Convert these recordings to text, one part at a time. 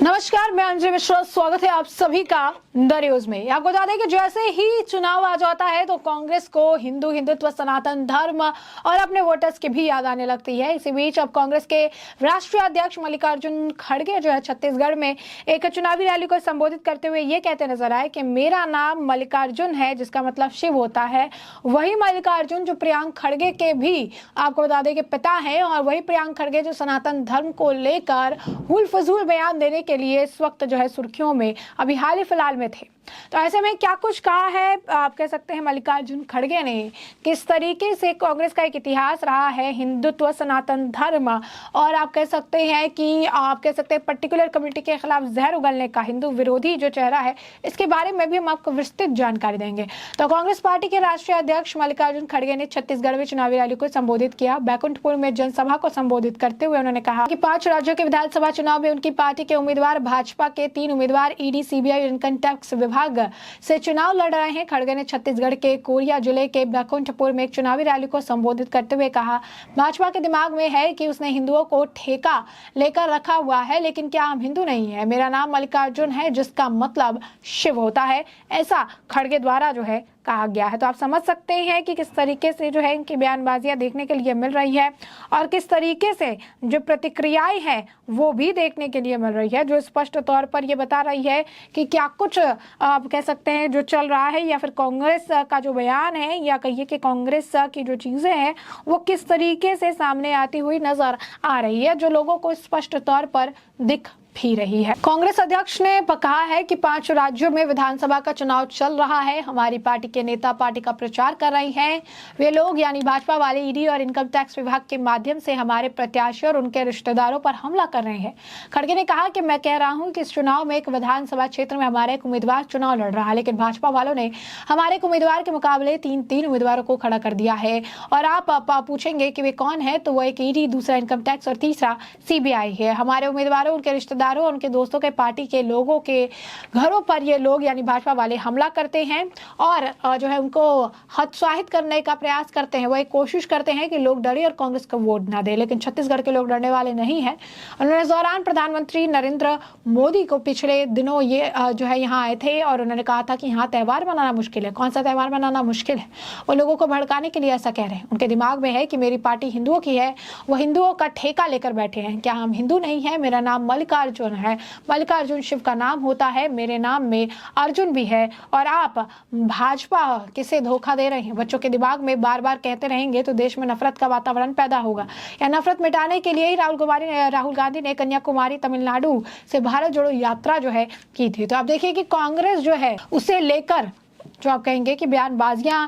नमस्कार, मैं अंजलि मिश्रा। स्वागत है आप सभी का द न्यूज में। आपको बता दें कि जैसे ही चुनाव आ जाता है तो कांग्रेस को हिंदुत्व, सनातन धर्म और अपने वोटर्स की भी याद आने लगती है। इसी बीच अब कांग्रेस के राष्ट्रीय अध्यक्ष मल्लिकार्जुन खड़गे जो है छत्तीसगढ़ में एक चुनावी रैली को संबोधित करते हुए ये कहते नजर आए कि मेरा नाम मल्लिकार्जुन है, जिसका मतलब शिव होता है। वही मल्लिकार्जुन जो प्रियांक खड़गे के भी आपको बता दें कि पिता है, और वही प्रियांक खड़गे जो सनातन धर्म को लेकर हुल फजूल बयान देने के लिए इस वक्त जो है सुर्खियों में अभी हाल ही फिलहाल में थे। तो ऐसे में क्या कुछ कहा है, आप कह सकते हैं मल्लिकार्जुन खड़गे ने, किस तरीके से कांग्रेस का एक इतिहास रहा है हिंदुत्व, सनातन धर्म और आप कह सकते हैं कि पर्टिकुलर कम्युनिटी के खिलाफ जहर उगलने का हिंदू विरोधी जो चेहरा है, इसके बारे में भी हम आपको विस्तृत जानकारी देंगे। तो कांग्रेस पार्टी के राष्ट्रीय अध्यक्ष मल्लिकार्जुन खड़गे ने छत्तीसगढ़ में चुनावी रैली को संबोधित किया। बैकुंठपुर में जनसभा को संबोधित करते हुए उन्होंने कहा कि 5 राज्यों के विधानसभा चुनाव में उनकी पार्टी के उम्मीदवार, भाजपा के 3 उम्मीदवार ईडी, सीबीआई और इनकम टैक्स विभाग से चुनाव लड़ रहे हैं। खड़गे ने छत्तीसगढ़ के कोरिया जिले के बैकुंठपुर में एक चुनावी रैली को संबोधित करते हुए कहा, भाजपा के दिमाग में है कि उसने हिंदुओं को ठेका लेकर रखा हुआ है, लेकिन क्या हम हिंदू नहीं है। मेरा नाम मल्लिकार्जुन है, जिसका मतलब शिव होता है, ऐसा खड़गे द्वारा जो है कहा गया है। तो आप समझ सकते हैं कि किस तरीके से जो है इनकी बयानबाजियां देखने के लिए मिल रही है और किस तरीके से जो प्रतिक्रियाएं हैं वो भी देखने के लिए मिल रही है, जो स्पष्ट तौर पर ये बता रही है कि क्या कुछ आप कह सकते हैं जो चल रहा है, या फिर कांग्रेस का जो बयान है, या कहिए कि कांग्रेस की जो चीजें हैं वो किस तरीके से सामने आती हुई नजर आ रही है, जो लोगों को स्पष्ट तौर पर दिख भी रही है। कांग्रेस अध्यक्ष ने कहा है कि 5 राज्यों में विधानसभा का चुनाव चल रहा है। हमारी पार्टी के नेता पार्टी का प्रचार कर रहे हैं। वे लोग यानी भाजपा वाले ईडी और इनकम टैक्स विभाग के माध्यम से हमारे प्रत्याशी और उनके रिश्तेदारों पर हमला कर रहे हैं। खड़गे ने कहा कि मैं कह रहा हूं कि इस चुनाव में एक विधानसभा क्षेत्र में हमारा एक उम्मीदवार चुनाव लड़ रहा है, लेकिन भाजपा वालों ने हमारे एक उम्मीदवार के मुकाबले 3 उम्मीदवारों को खड़ा कर दिया है। और आप पूछेंगे कि वे कौन है, तो वो एक ईडी, दूसरा इनकम टैक्स और तीसरा सीबीआई है। हमारे उम्मीदवारों, उनके रिश्तेदारों, उनके दोस्तों के, पार्टी के लोगों के घरों पर ये लोग यानी भाजपा वाले हमला करते हैं और जो है उनको हतोत्साहित करने का प्रयास करते हैं। वो एक कोशिश करते हैं कि लोग डरे और कांग्रेस को वोट ना दे, लेकिन छत्तीसगढ़ के लोग डरने वाले नहीं है। उन्होंने इस दौरान प्रधानमंत्री नरेंद्र मोदी को पिछले दिनों ये जो है यहाँ आए थे और उन्होंने कहा था कि यहाँ त्योहार मनाना मुश्किल है। कौन सा त्योहार मनाना मुश्किल है? वो लोगों को भड़काने के लिए ऐसा कह रहे हैं। उनके दिमाग में है कि मेरी पार्टी हिंदुओं की है, वो हिंदुओं का ठेका लेकर बैठे हैं। क्या हम हिंदू नहीं है? मेरा नाम मल्लिकार्जुन है, मल्लिकार्जुन शिव का नाम होता है, मेरे नाम में अर्जुन भी है, और आप भाजपा किसे धोखा दे रहे हैं। बच्चों के दिमाग में बार बार कहते रहेंगे तो देश में नफरत का वातावरण पैदा होगा। या नफरत मिटाने के लिए ही राहुल गांधी ने कन्याकुमारी तमिलनाडु से भारत जोड़ो यात्रा जो है की थी। तो आप देखिए कि कांग्रेस जो है उसे लेकर जो आप कहेंगे कि बयानबाजियां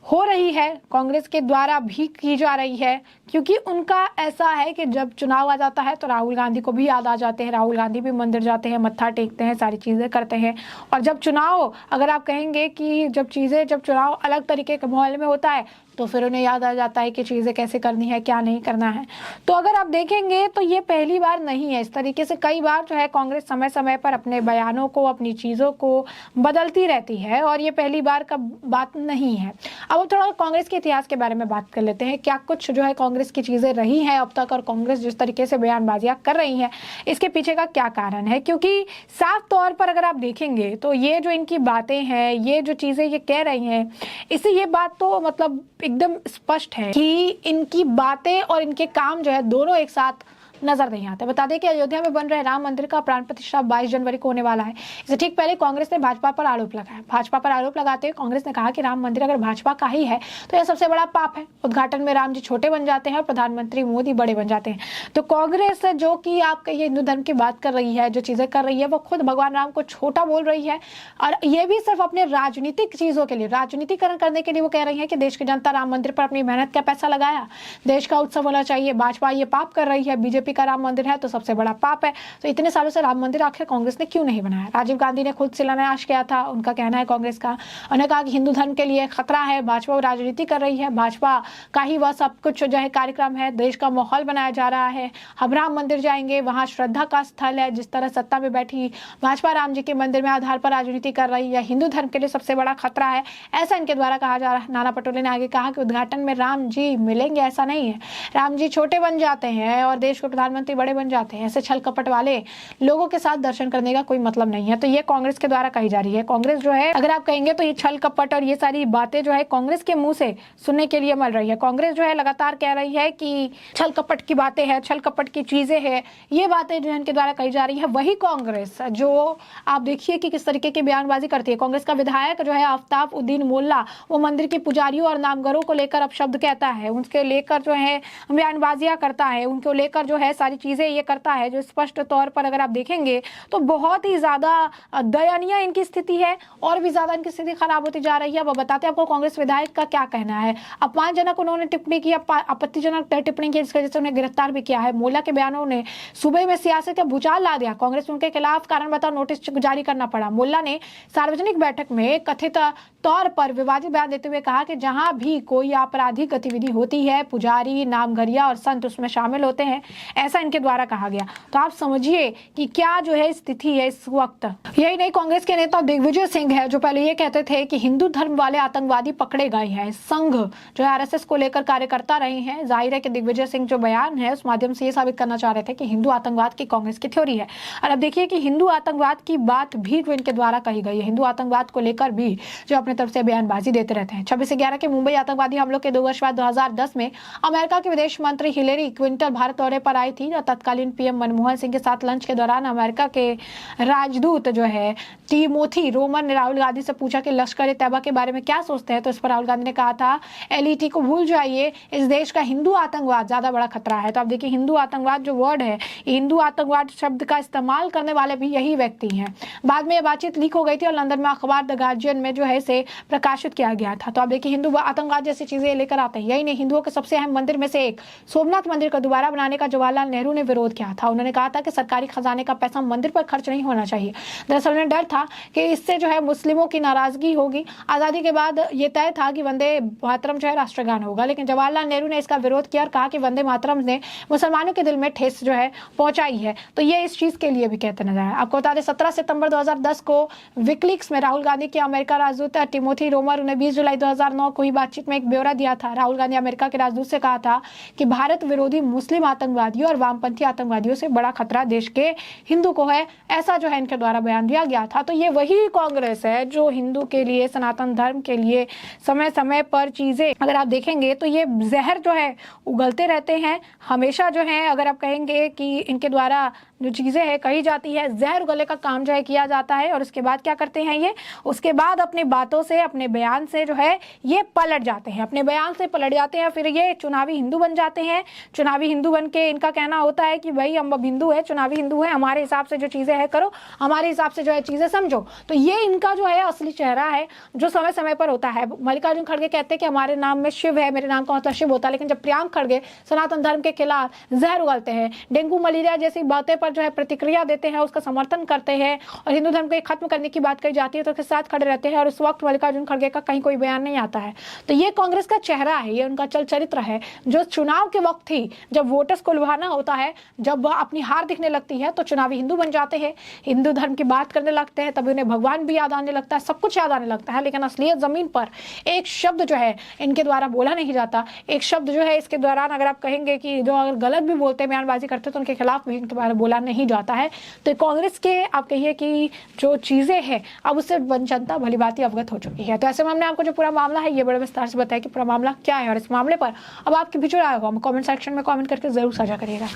हो रही है, कांग्रेस के द्वारा भी की जा रही है, क्योंकि उनका ऐसा है कि जब चुनाव आ जाता है तो राहुल गांधी को भी याद आ जाते हैं। राहुल गांधी भी मंदिर जाते हैं, मत्था टेकते हैं, सारी चीज़ें करते हैं। और जब चुनाव, अगर आप कहेंगे कि जब चुनाव अलग तरीके के माहौल में होता है तो फिर उन्हें याद आ जाता है कि चीज़ें कैसे करनी है, क्या नहीं करना है। तो अगर आप देखेंगे तो ये पहली बार नहीं है। इस तरीके से कई बार जो है कांग्रेस समय समय पर अपने बयानों को, अपनी चीज़ों को बदलती रहती है, और ये पहली बार का बात नहीं है। अब थोड़ा कांग्रेस के इतिहास के बारे में बात कर लेते हैं। क्या कुछ जो है कांग्रेस की चीज़ें रही हैं अब तक, और कांग्रेस जिस तरीके से बयानबाजियां कर रही है इसके पीछे का क्या कारण है? क्योंकि साफ तौर पर अगर आप देखेंगे तो ये जो इनकी बातें हैं, ये जो चीज़ें ये कह रही हैं, इससे ये बात तो मतलब एकदम स्पष्ट है कि इनकी बातें और इनके काम जो है दोनों एक साथ नजर नहीं आते। बता दें कि अयोध्या में बन रहे राम मंदिर का प्राण प्रतिष्ठा 22 जनवरी को होने वाला है। इससे ठीक पहले कांग्रेस ने भाजपा पर आरोप लगाया। भाजपा पर आरोप लगाते हुए कांग्रेस ने कहा कि राम मंदिर अगर भाजपा का ही है तो यह सबसे बड़ा पाप है। उद्घाटन में राम जी छोटे बन जाते हैं और प्रधानमंत्री मोदी बड़े बन जाते हैं। तो कांग्रेस जो कि आप कहिए हिंदू धर्म की बात कर रही है, जो चीजें कर रही है, वो खुद भगवान राम को छोटा बोल रही है, और ये भी सिर्फ अपने राजनीतिक चीजों के लिए, राजनीतिकरण करने के लिए वो कह रही है कि देश की जनता राम मंदिर पर अपनी मेहनत का पैसा लगाया, देश का उत्सव होना चाहिए। भाजपा ये पाप कर रही है, बीजेपी का राम मंदिर है तो सबसे बड़ा पाप है। तो इतने सालों से राम मंदिर आखिर कांग्रेस ने क्यों नहीं बनाया? राजीव गांधी ने खुद शिलान्यास किया था, उनका कहना है कांग्रेस का। उन्होंने कहा कि हिंदू धर्म के लिए खतरा है, भाजपा राजनीति कर रही है, भाजपा का ही वह सब कुछ जो है कार्यक्रम है, देश का माहौल बनाया जा रहा है। हम राम मंदिर जाएंगे, वहां श्रद्धा का स्थल है। जिस तरह सत्ता में बैठी भाजपा राम जी के मंदिर में आधार पर राजनीति कर रही है, हिंदू धर्म के लिए सबसे बड़ा खतरा है, ऐसा इनके द्वारा कहा जा रहा है। नाना पटोले ने आगे कहा कि उद्घाटन में राम जी मिलेंगे, ऐसा नहीं है। राम जी छोटे बन जाते हैं और देश को प्रधानमंत्री बड़े बन जाते हैं। ऐसे छल कपट वाले लोगों के साथ दर्शन करने का कोई मतलब नहीं है। तो ये कांग्रेस के द्वारा कही जा रही है। कांग्रेस जो है, अगर आप कहेंगे तो ये छल कपट और ये सारी बातें जो है कांग्रेस के मुंह से सुनने के लिए मिल रही है। कांग्रेस जो है लगातार कह रही है कि छल कपट की बातें हैं, छल कपट की चीजें हैं, ये बातें जो है इनके द्वारा कही जा रही है। वही कांग्रेस जो आप देखिए कि किस तरीके की बयानबाजी करती है। कांग्रेस का विधायक जो है आफ्ताब उद्दीन मोल्ला, वो मंदिर के पुजारियों और नामघरों को लेकर अपशब्द कहता है, उनके लेकर जो है बयानबाजियां करता है, उनको लेकर जो है सारी चीजें ये करता है, जो स्पष्ट तौर पर अगर आप देखेंगे तो बहुत ही ज्यादा दयनीय इनकी स्थिति है और भी ज्यादा इनकी स्थिति खराब होती जा रही है। वो बताते हैं आपको कांग्रेस विधायक का क्या कहना है। अपमानजनक उन्होंने टिप्पणी की, आपत्तिजनक टिप्पणी की, जिसकी वजह से उन्हें गिरफ्तार भी किया है। मोल्ला के बयानों ने सूबे में सियासत का भूचाल ला दिया। कांग्रेस में उनके खिलाफ कारण बताओ नोटिस जारी करना पड़ा। मोल्ला ने सार्वजनिक बैठक में कथित तौर पर विवादित बयान देते हुए कहा कि जहां भी कोई आपराधिक गतिविधि होती है, पुजारी, नामघरिया और संत उसमें शामिल होते हैं, ऐसा इनके द्वारा कहा गया। तो आप समझिए कि क्या जो है स्थिति है इस वक्त। यही नहीं, कांग्रेस के नेता दिग्विजय सिंह है जो पहले ये कहते थे कि हिंदू धर्म वाले आतंकवादी पकड़े गए हैं। संघ जो है आरएसएस को लेकर कार्य करता रहे हैं। जाहिर है कि दिग्विजय सिंह जो बयान है उस माध्यम से ये साबित करना चाह रहे थे कि हिंदू आतंकवाद की कांग्रेस की थ्योरी है। और अब देखिए कि हिंदू आतंकवाद की बात भी जो इनके द्वारा कही गई है, हिंदू आतंकवाद को लेकर भी जो अपनी तरफ से बयानबाजी देते रहते हैं। 26/11 के मुंबई आतंकवादी हमलों के 2 वर्ष बाद 2010 में अमेरिका के विदेश मंत्री हिलेरी क्लिंटन भारत दौरे पर आई थी। तत्कालीन पीएम मनमोहन सिंह के साथ लंच के दौरान अमेरिका के राजदूत जो है टिमोथी रोमन ने राहुल गांधी से पूछा कि लश्कर ए तैयबा के बारे में क्या सोचते हैं। तो इस पर राहुल गांधी ने कहा था, एलईटी को भूल जाइए, इस देश का हिंदू आतंकवाद ज्यादा बड़ा खतरा है। तो आप देखिए हिंदू आतंकवाद जो वर्ड है, हिंदू आतंकवाद शब्द का इस्तेमाल करने वाले भी यही व्यक्ति हैं। बाद में ये बातचीत लीक हो गई थी और लंदन में अखबार द गार्जियन में जो है इसे प्रकाशित किया गया था। तो आप देखिए हिंदू आतंकवाद जैसी चीजें लेकर आते हैं। यही नहीं, हिंदुओं के सबसे अहम मंदिर में से एक सोमनाथ मंदिर का दोबारा बनाने का जवाहरलाल नेहरू ने विरोध किया था। उन्होंने कहा था कि सरकारी खजाने का पैसा मंदिर पर खर्च नहीं होना चाहिए। दरअसल उन्हें डर था कि इससे जो है मुस्लिमों की नाराजगी होगी। आजादी के बाद ये तय था कि वंदे मातरम जो है राष्ट्रगान होगा, लेकिन जवाहरलाल नेहरू ने इसका विरोध किया और कहा कि वंदे मातरम ने मुसलमानों के दिल में ठेस जो है पहुंचाई है। तो ये इस चीज के लिए भी कहते नजर आए। आपको बता दें 17 सितंबर 2010 को विकिलीक्स में राहुल गांधी के अमेरिका राजदूत टिमोथी रोमर ने 20 जुलाई 2009 को ही बातचीत में एक ब्यौरा दिया था। राहुल गांधी अमेरिका के राजदूत से कहा था कि भारत विरोधी मुस्लिम आतंकवादियों और वामपंथी आतंकवादियों से बड़ा खतरा देश के हिंदू को है। ऐसा जो है इनके द्वारा बयान दिया गया था। तो ये वही कांग्रेस है जो हिंदू के लिए, सनातन धर्म के लिए समय समय पर चीजें अगर आप देखेंगे तो ये जहर जो है उगलते रहते हैं हमेशा। जो है अगर आप कहेंगे कि इनके द्वारा जो चीजें है कही जाती है, जहर उगलने का काम जो है किया जाता है और उसके बाद क्या करते हैं ये, उसके बाद अपनी बातों से, अपने बयान से जो है ये पलट जाते हैं, अपने बयान से पलट जाते हैं। फिर ये चुनावी हिंदू बन जाते हैं। चुनावी हिंदू बन के इनका कहना होता है कि भाई हम अब हिंदू है, चुनावी हिंदू है, हमारे हिसाब से जो चीजें है करो, हमारे हिसाब से जो है चीजें समझो। तो ये इनका जो है असली चेहरा है जो समय समय पर होता है। मल्लिकार्जुन खड़गे कहते हैं कि हमारे नाम में शिव है, मेरे नाम का मतलब शिव होता है, लेकिन जब प्रियांक खड़गे सनातन धर्म के खिलाफ जहर उगलते हैं, डेंगू मलेरिया जैसी बातें पर जो है प्रतिक्रिया देते हैं, उसका समर्थन करते हैं और हिंदू धर्म को खत्म करने की बात कही जाती है तो उसके साथ खड़े रहते हैं और उस वक्त मल्लिकार्जुन खड़गे का कहीं कोई बयान नहीं आता है। तो ये कांग्रेस का चेहरा है, ये उनका चल चरित्र है जो चुनाव के वक्त थी, जब वोटर्स को लुभाना होता है, जब अपनी हार दिखने लगती है तो चुनावी हिंदू बन जाते हैं, हिंदू धर्म की बात करने लगते हैं, तभी उन्हें भगवान भी याद आने लगता है, सब कुछ याद आने लगता है। लेकिन असलियत जमीन पर एक शब्द जो है इनके द्वारा बोला नहीं जाता। एक शब्द जो है इसके दौरान अगर आप कहेंगे कि जो अगर गलत भी बोलते हैं, बयानबाजी करते हैं, तो उनके खिलाफ भी इनके द्वारा बोला नहीं जाता है। तो कांग्रेस के आप कहिए कि जो चीजें हैं अब उससे जनता भली भांति अवगत हो चुकी है। तो ऐसे में हमने आपको जो पूरा मामला है ये बड़े विस्तार से बताया कि पूरा मामला क्या है और इस मामले पर अब आपकी भी जो राय होगा कमेंट सेक्शन में कमेंट करके जरूर साझा करिएगा।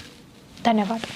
धन्यवाद।